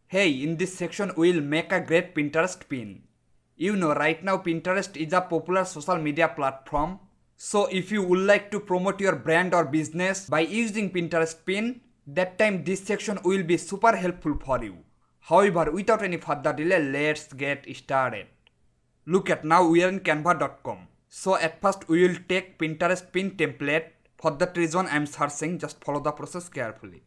Hey, in this section we'll make a great Pinterest pin. You know, right now Pinterest is a popular social media platform. So if you would like to promote your brand or business by using Pinterest pin, that time this section will be super helpful for you. However, without any further delay, let's get started. Look at, now we are in canva.com. So at first we will take Pinterest pin template. For that reason I am searching, just follow the process carefully.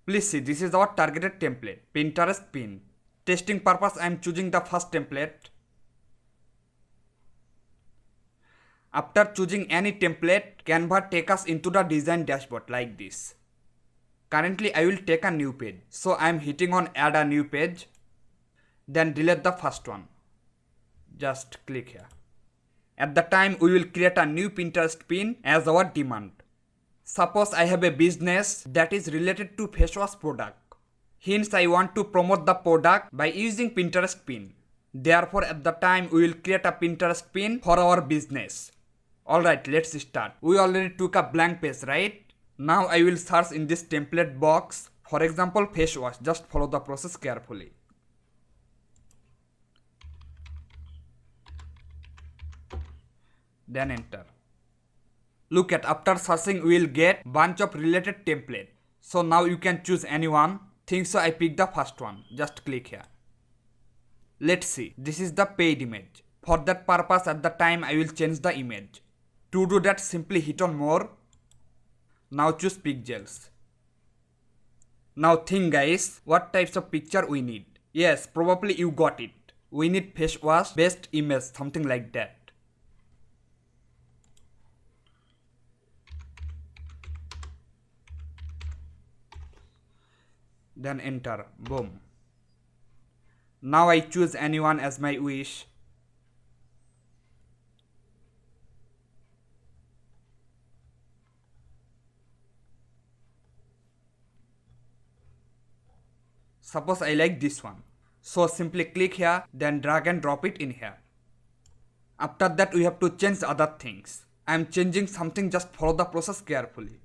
Please see, this is our targeted template, Pinterest pin. Testing purpose I am choosing the first template. After choosing any template, Canva take us into the design dashboard like this. Currently I will take a new page. So I am hitting on add a new page. Then delete the first one. Just click here. At the time we will create a new Pinterest pin as our demand. Suppose I have a business that is related to face wash product. Hence I want to promote the product by using Pinterest pin. Therefore at the time we will create a Pinterest pin for our business. Alright, let's start. We already took a blank page, right? Now I will search in this template box. For example, face wash. Just follow the process carefully. Then enter. Look at, after searching we will get bunch of related template. So now you can choose anyone. Think so I pick the first one. Just click here. Let's see. This is the paid image. For that purpose at the time I will change the image. To do that, simply hit on more. Now choose pixels. Now think guys, what types of picture we need. Yes, probably you got it. We need face wash based image, something like that. Then enter. Boom. Now I choose anyone as my wish. Suppose I like this one. So simply click here, then drag and drop it in here. After that we have to change other things. I am changing something, just follow the process carefully.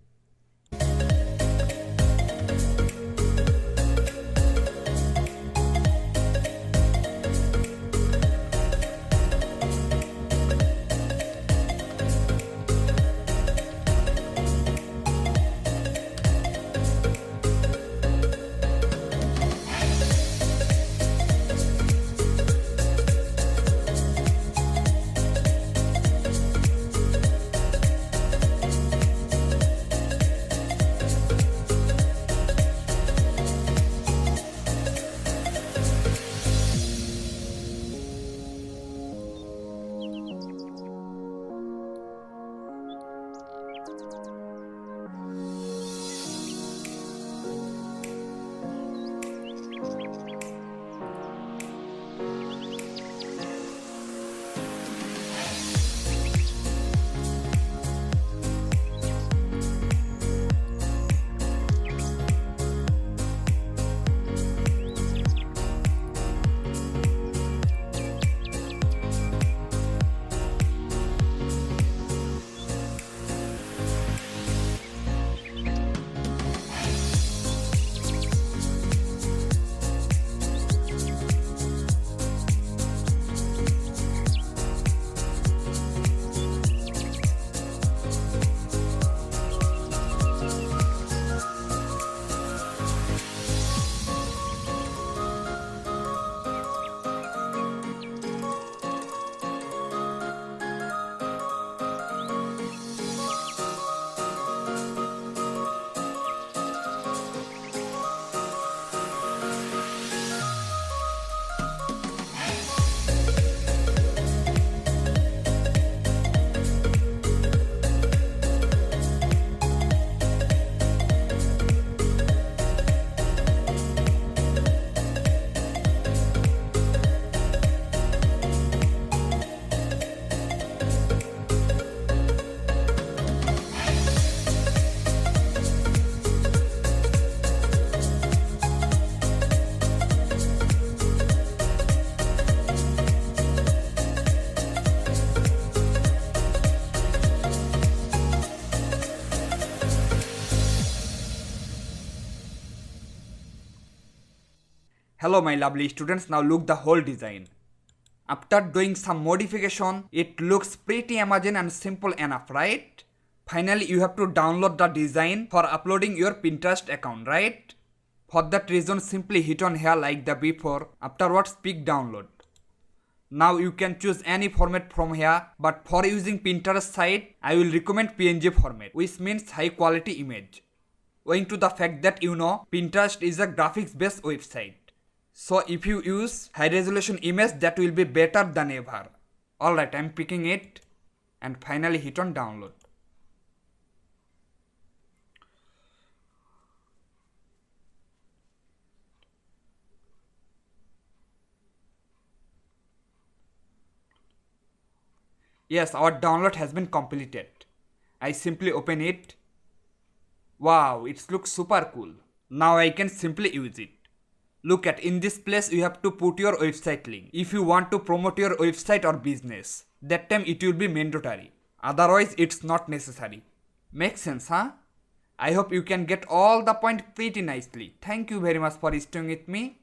Hello my lovely students, now look the whole design. After doing some modification, it looks pretty amazing and simple enough, right? Finally, you have to download the design for uploading your Pinterest account, right? For that reason, simply hit on here like the before. Afterwards, pick download. Now you can choose any format from here, but for using Pinterest site, I will recommend PNG format, which means high quality image. Owing to the fact that Pinterest is a graphics based website. So if you use high resolution image, that will be better than ever. Alright, I'm picking it and finally hit on download. Yes, our download has been completed. I simply open it. Wow, it looks super cool. Now I can simply use it. Look at, in this place you have to put your website link. If you want to promote your website or business, that time it will be mandatory. Otherwise it's not necessary. Makes sense, huh? I hope you can get all the point pretty nicely. Thank you very much for staying with me.